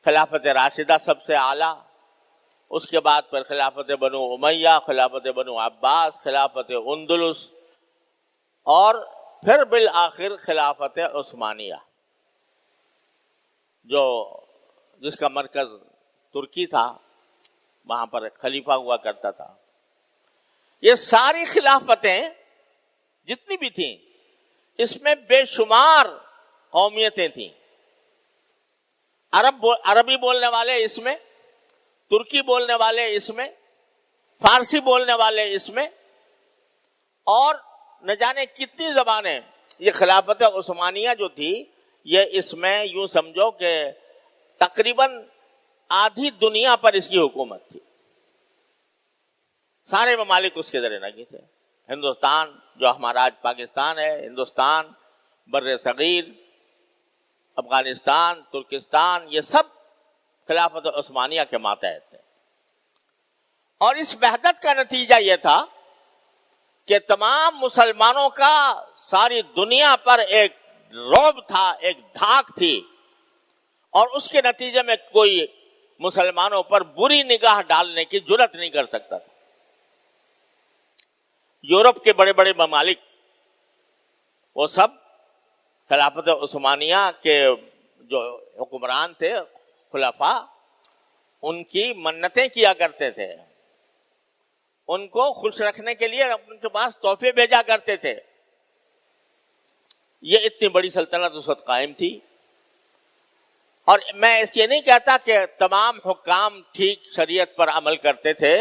خلافت راشدہ سب سے اعلیٰ، اس کے بعد پھر خلافت بنو امیہ، خلافت بنو عباس، خلافت اندلس، اور پھر بالآخر خلافت عثمانیہ جس کا مرکز ترکی تھا، وہاں پر ایک خلیفہ ہوا کرتا تھا۔ یہ ساری خلافتیں جتنی بھی تھیں، اس میں بے شمار قومیتیں تھیں۔ عربی بولنے والے اس میں، ترکی بولنے والے اس میں، فارسی بولنے والے اس میں، اور نہ جانے کتنی زبانیں۔ یہ خلافت عثمانیہ جو تھی، یہ اس میں یوں سمجھو کہ تقریباً آدھی دنیا پر اس کی حکومت تھی، سارے ممالک اس کے ذریعے نہیں تھے۔ ہندوستان جو ہمارا آج پاکستان ہے، ہندوستان، بر صغیر، افغانستان، ترکستان، یہ سب خلافت عثمانیہ کے ماتحت تھے۔ اور اس وحدت کا نتیجہ یہ تھا کہ تمام مسلمانوں کا ساری دنیا پر ایک رعب تھا، ایک دھاک تھی، اور اس کے نتیجے میں کوئی مسلمانوں پر بری نگاہ ڈالنے کی جرات نہیں کر سکتا تھا۔ یورپ کے بڑے بڑے ممالک وہ سب خلافت عثمانیہ کے جو حکمران تھے، خلفاء، ان کی منتیں کیا کرتے تھے، ان کو خوش رکھنے کے لیے ان کے پاس تحفے بھیجا کرتے تھے۔ یہ اتنی بڑی سلطنت اس وقت قائم تھی۔ اور میں اس یہ نہیں کہتا کہ تمام حکام ٹھیک شریعت پر عمل کرتے تھے،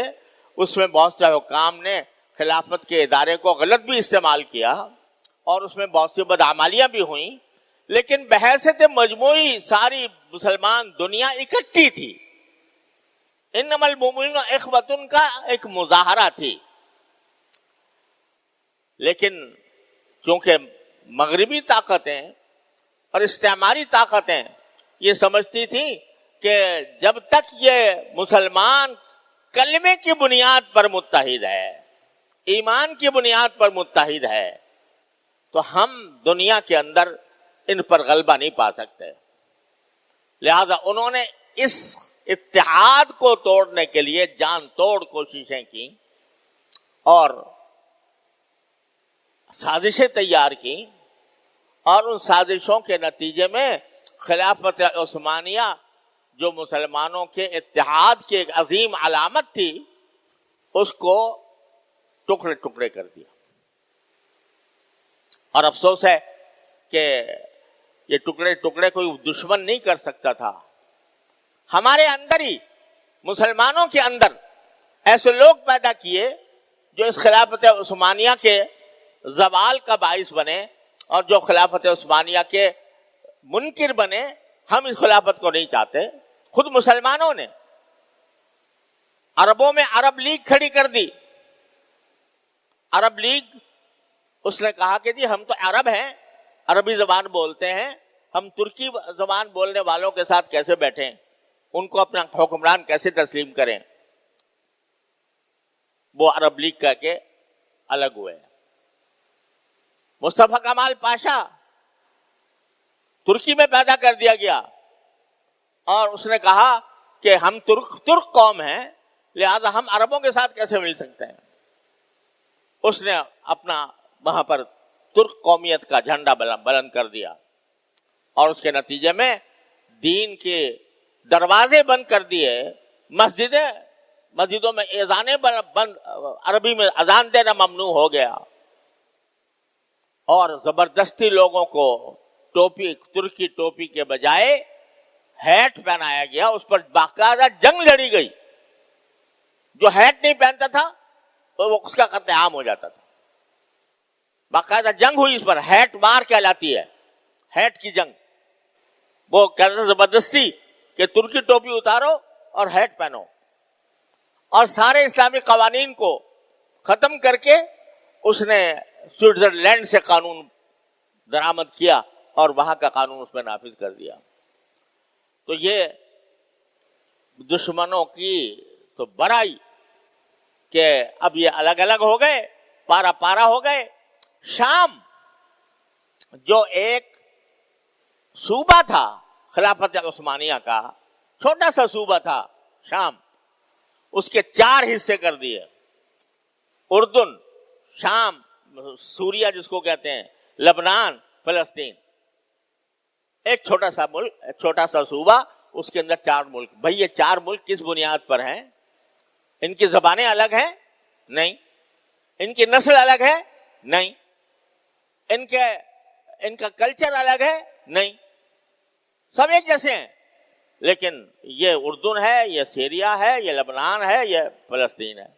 اس میں بہت سے حکام نے خلافت کے ادارے کو غلط بھی استعمال کیا، اور اس میں بہت سی بدعمالیاں بھی ہوئیں، لیکن بحیثیت مجموعی ساری مسلمان دنیا اکٹھی تھی۔ انما المؤمنون اخوۃ کا ایک مظاہرہ تھی۔ لیکن چونکہ مغربی طاقتیں اور استعماری طاقتیں یہ سمجھتی تھیں کہ جب تک یہ مسلمان کلمے کی بنیاد پر متحد ہے، ایمان کی بنیاد پر متحد ہے، تو ہم دنیا کے اندر ان پر غلبہ نہیں پا سکتے۔ لہذا انہوں نے اس اتحاد کو توڑنے کے لیے جان توڑ کوششیں کی اور سازشیں تیار کی، اور ان سازشوں کے نتیجے میں خلافت عثمانیہ جو مسلمانوں کے اتحاد کی ایک عظیم علامت تھی، اس کو ٹکڑے ٹکڑے کر دیا۔ اور افسوس ہے کہ یہ ٹکڑے ٹکڑے کوئی دشمن نہیں کر سکتا تھا۔ ہمارے اندر ہی، مسلمانوں کے اندر ایسے لوگ پیدا کیے جو اس خلافت عثمانیہ کے زوال کا باعث بنے، اور جو خلافت عثمانیہ کے منکر بنے۔ ہم اس خلافت کو نہیں چاہتے۔ خود مسلمانوں نے عربوں میں عرب لیگ کھڑی کر دی۔ عرب لیگ، اس نے کہا کہ جی ہم تو عرب ہیں، عربی زبان بولتے ہیں، ہم ترکی زبان بولنے والوں کے ساتھ کیسے بیٹھیں، ان کو اپنا حکمران کیسے تسلیم کریں۔ وہ عرب لیگ کہہ کے الگ ہوئے۔ مصطفیٰ کمال پاشا ترکی میں پیدا کر دیا گیا، اور اس نے کہا کہ ہم ترک قوم ہیں، لہذا ہم عربوں کے ساتھ کیسے مل سکتے ہیں۔ اس نے اپنا وہاں پر ترک قومیت کا جھنڈا بلند کر دیا، اور اس کے نتیجے میں دین کے دروازے بند کر دیے، مسجدوں میں اذانیں بند، عربی میں اذان دینا ممنوع ہو گیا، اور زبردستی لوگوں کو ٹوپی، ترکی ٹوپی کے بجائے ہیٹ پہنایا گیا، اس پر باقاعدہ جنگ لڑی گئی۔ جو ہیٹ نہیں پہنتا تھا تو وہ اس کا قتل عام ہو جاتا تھا۔ باقاعدہ جنگ ہوئی اس پر، ہیٹ مار کہلاتی ہے، ہیٹ کی جنگ۔ وہ کہتے زبردستی کہ ترکی ٹوپی اتارو اور ہیٹ پہنو، اور سارے اسلامی قوانین کو ختم کر کے اس نے سوئٹزرلینڈ سے قانون درآمد کیا، اور وہاں کا قانون اس میں نافذ کر دیا۔ تو یہ دشمنوں کی تو برائی کہ اب یہ الگ الگ ہو گئے، پارا پارا ہو گئے۔ شام جو ایک صوبہ تھا خلافت عثمانیہ کا، چھوٹا سا صوبہ تھا شام، اس کے 4 حصے کر دیے، اردن، شام، سوریا جس کو کہتے ہیں، لبنان، فلسطین، ایک چھوٹا سا ملک، چھوٹا سا صوبہ، اس کے اندر 4 ملک۔ بھئی یہ 4 ملک کس بنیاد پر ہیں؟ ان کی زبانیں الگ ہیں؟ نہیں۔ ان کی نسل الگ ہے؟ نہیں۔ ان کا کلچر الگ ہے؟ نہیں، سب ایک جیسے ہیں۔ لیکن یہ اردن ہے، یہ سیریا ہے، یہ لبنان ہے، یہ فلسطین ہے۔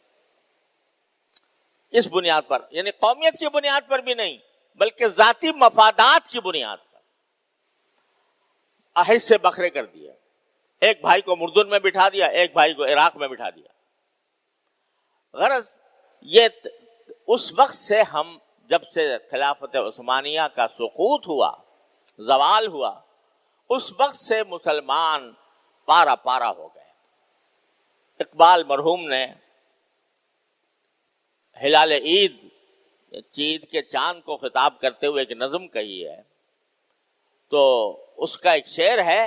اس بنیاد پر، یعنی قومیت کی بنیاد پر بھی نہیں، بلکہ ذاتی مفادات کی بنیاد پر حصے بکھرے کر دیے۔ ایک بھائی کو اردن میں بٹھا دیا، ایک بھائی کو عراق میں بٹھا دیا۔ غرض یہ اس وقت سے ہم، جب سے خلافت عثمانیہ کا سقوط ہوا، زوال ہوا، اس وقت سے مسلمان پارا پارا ہو گئے۔ اقبال مرحوم نے ہلال عید، عید کے چاند کو خطاب کرتے ہوئے ایک نظم کہی ہے، تو اس کا ایک شعر ہے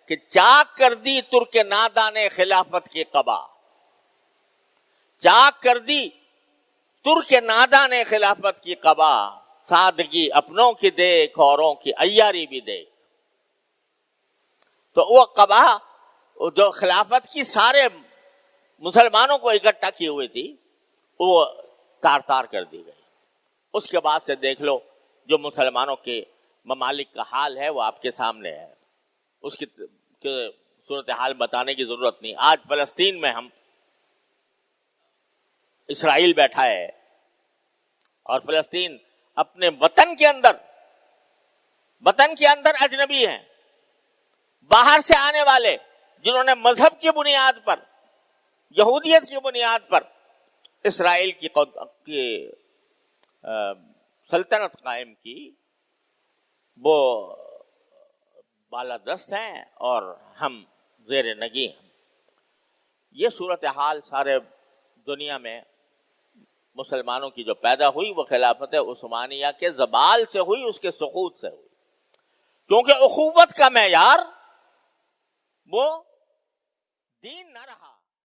کہ چاک کر دی ترک نادان خلافت کی قبا، چاک کر دی ترک نادان خلافت کی قبا، سادگی اپنوں کی دیکھ اوروں کی عیاری بھی دیکھ۔ تو وہ قبا جو خلافت کی سارے مسلمانوں کو اکٹھا کی ہوئی تھی، وہ تار تار کر دی گئی۔ اس کے بعد سے دیکھ لو جو مسلمانوں کے ممالک کا حال ہے وہ آپ کے سامنے ہے، اس کی صورتحال بتانے کی ضرورت نہیں۔ آج فلسطین میں ہم، اسرائیل بیٹھا ہے اور فلسطین اپنے وطن کے اندر اجنبی ہیں، باہر سے آنے والے جنہوں نے مذہب کی بنیاد پر، یہودیت کی بنیاد پر اسرائیل کی سلطنت قائم کی، وہ بالادست ہیں اور ہم زیر نگی ہیں۔ یہ صورتحال سارے دنیا میں مسلمانوں کی جو پیدا ہوئی وہ خلافت عثمانیہ کے زوال سے ہوئی، اس کے سقوط سے ہوئی، کیونکہ اخوت کا معیار وہ دین نہ رہا۔